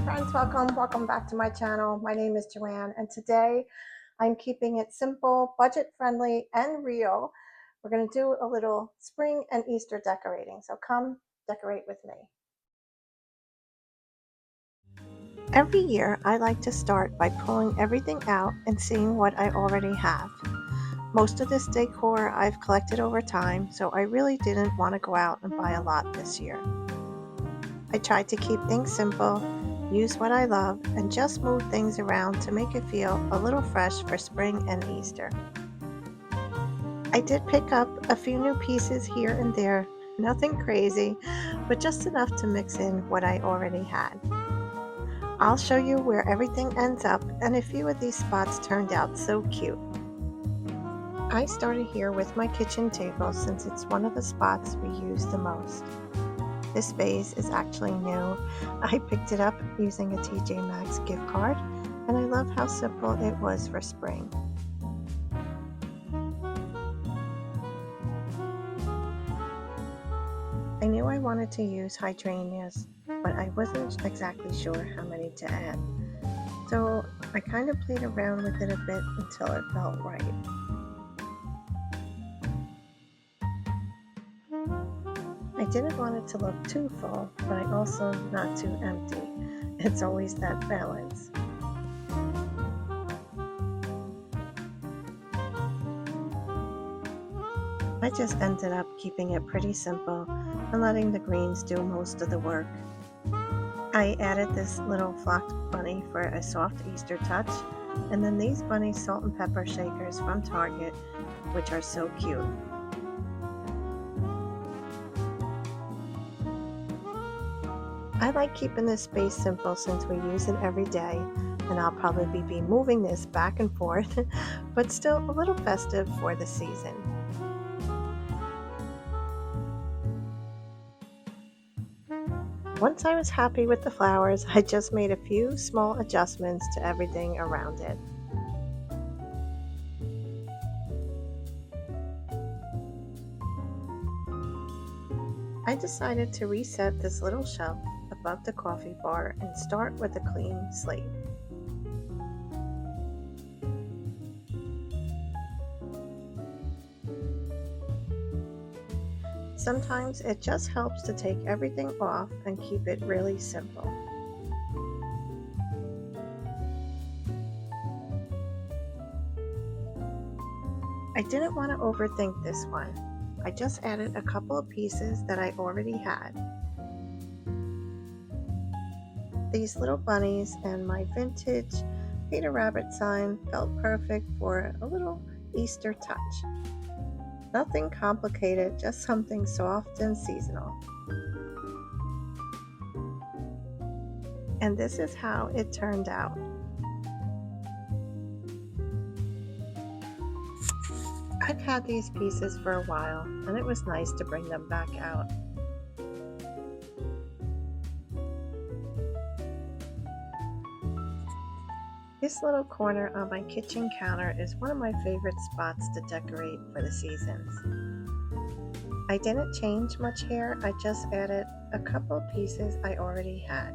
friends, welcome back to my channel. My name is Joann, and today I'm keeping it simple, budget friendly, and real. We're going to do a little spring and Easter decorating, so come decorate with me. Every year I like to start by pulling everything out and seeing what I already have. Most of this decor I've collected over time, so I really didn't want to go out and buy a lot this year. I tried to keep things simple, use what I love, and just move things around to make it feel a little fresh for spring and Easter. I did pick up a few new pieces here and there, nothing crazy, but just enough to mix in what I already had. I'll show you where everything ends up, and a few of these spots turned out so cute. I started here with my kitchen table since it's one of the spots we use the most. This vase is actually new. I picked it up using a TJ Maxx gift card, and I love how simple it was for spring. I knew I wanted to use hydrangeas, but I wasn't exactly sure how many to add. So I kind of played around with it a bit until it felt right. I didn't want it to look too full, but I also not too empty. It's always that balance. I just ended up keeping it pretty simple and letting the greens do most of the work. I added this little flocked bunny for a soft Easter touch, and then these bunny salt and pepper shakers from Target, which are so cute. I like keeping this space simple since we use it every day, and I'll probably be moving this back and forth, but still a little festive for the season. Once I was happy with the flowers, I just made a few small adjustments to everything around it. I decided to reset this little shelf above the coffee bar and start with a clean slate. Sometimes it just helps to take everything off and keep it really simple. I didn't want to overthink this one. I just added a couple of pieces that I already had. These little bunnies and my vintage Peter Rabbit sign felt perfect for a little Easter touch. Nothing complicated, just something soft and seasonal. And this is how it turned out. I've had these pieces for a while, and it was nice to bring them back out. This little corner on my kitchen counter is one of my favorite spots to decorate for the seasons. I didn't change much here, I just added a couple pieces I already had.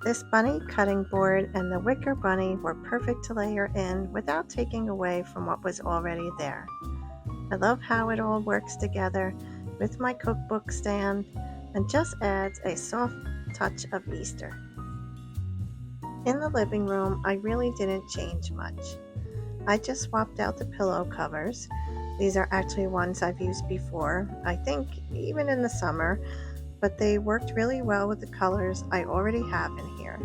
This bunny cutting board and the wicker bunny were perfect to layer in without taking away from what was already there. I love how it all works together with my cookbook stand and just adds a soft touch of Easter. In the living room, I really didn't change much. I just swapped out the pillow covers. These are actually ones I've used before, I think even in the summer, but they worked really well with the colors I already have in here.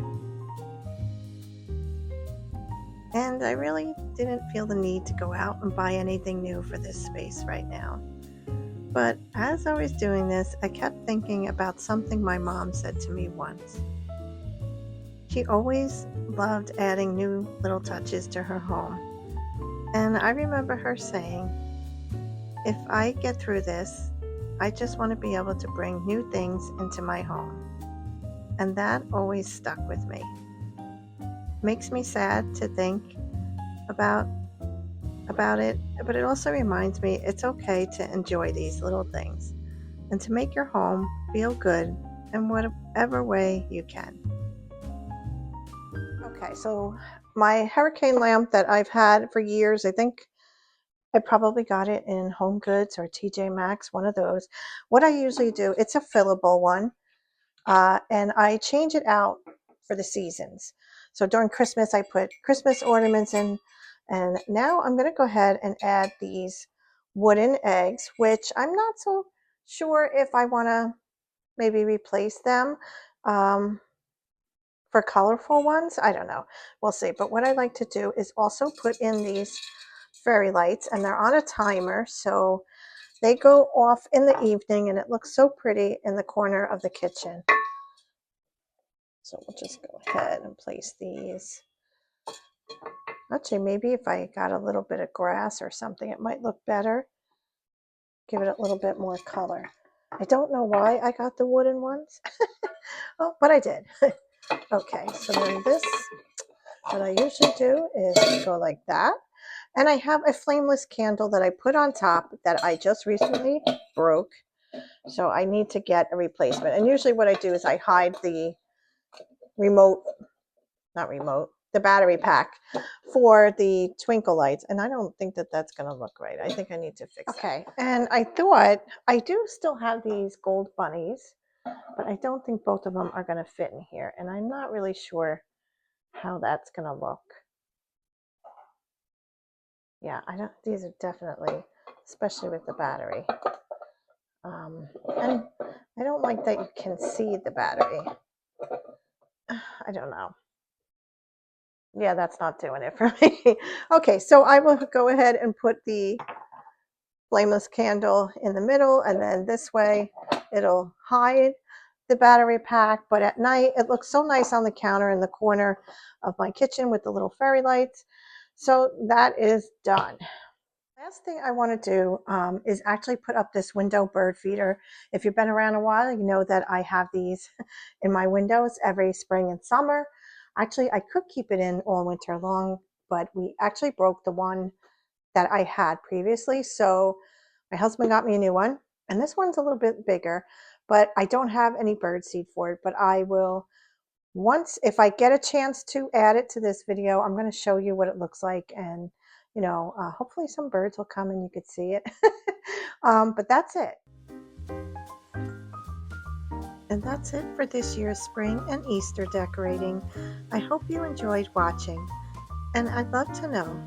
And I really didn't feel the need to go out and buy anything new for this space right now. But as I was doing this, I kept thinking about something my mom said to me once. She always loved adding new little touches to her home. And I remember her saying, if I get through this, I just want to be able to bring new things into my home. And that always stuck with me. Makes me sad to think about about it, but it also reminds me it's okay to enjoy these little things and to make your home feel good in whatever way you can. Okay, so my hurricane lamp that I've had for years, I think I probably got it in Home Goods or TJ Maxx, one of those. What I usually do, it's a fillable one, and I change it out for the seasons. So during Christmas, I put Christmas ornaments in, and now I'm going to go ahead and add these wooden eggs, which I'm not so sure if I want to maybe replace them for colorful ones. I don't know. We'll see. But what I like to do is also put in these fairy lights, and they're on a timer, so they go off in the evening, and it looks so pretty in the corner of the kitchen. So we'll just go ahead and place these. Actually, maybe if I got a little bit of grass or something, it might look better. Give it a little bit more color. I don't know why I got the wooden ones. Oh, but I did. Okay, so then this, what I usually do is go like that. And I have a flameless candle that I put on top that I just recently broke. So I need to get a replacement. And usually what I do is I hide the remote, not remote, the battery pack for the twinkle lights. And I don't think that that's going to look right. I think I need to fix that. Okay. And I thought I do still have these gold bunnies, but I don't think both of them are going to fit in here. And I'm not really sure how that's going to look. Yeah, I don't, these are definitely, especially with the battery. And I don't like that you can see the battery. I don't know. Yeah, that's not doing it for me. Okay, so I will go ahead and put the flameless candle in the middle, and then this way it'll hide the battery pack, but at night it looks so nice on the counter in the corner of my kitchen with the little fairy lights. So that is done. Last thing I want to do is actually put up this window bird feeder. If you've been around a while, you know that I have these in my windows every spring and summer. Actually, I could keep it in all winter long, but we actually broke the one that I had previously. So my husband got me a new one, and this one's a little bit bigger, but I don't have any bird seed for it, but I will once, if I get a chance to add it to this video, I'm going to show you what it looks like, and hopefully some birds will come and you could see it. But that's it. And that's it for this year's spring and Easter decorating. I hope you enjoyed watching, and I'd love to know,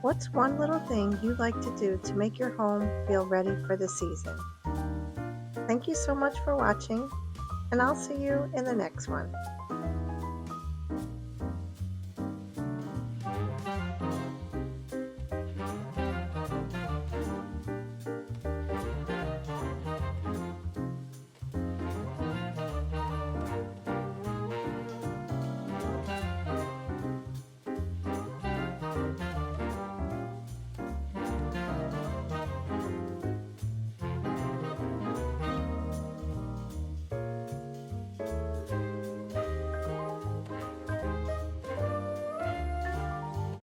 what's one little thing you like to do to make your home feel ready for the season? Thank you so much for watching, and I'll see you in the next one.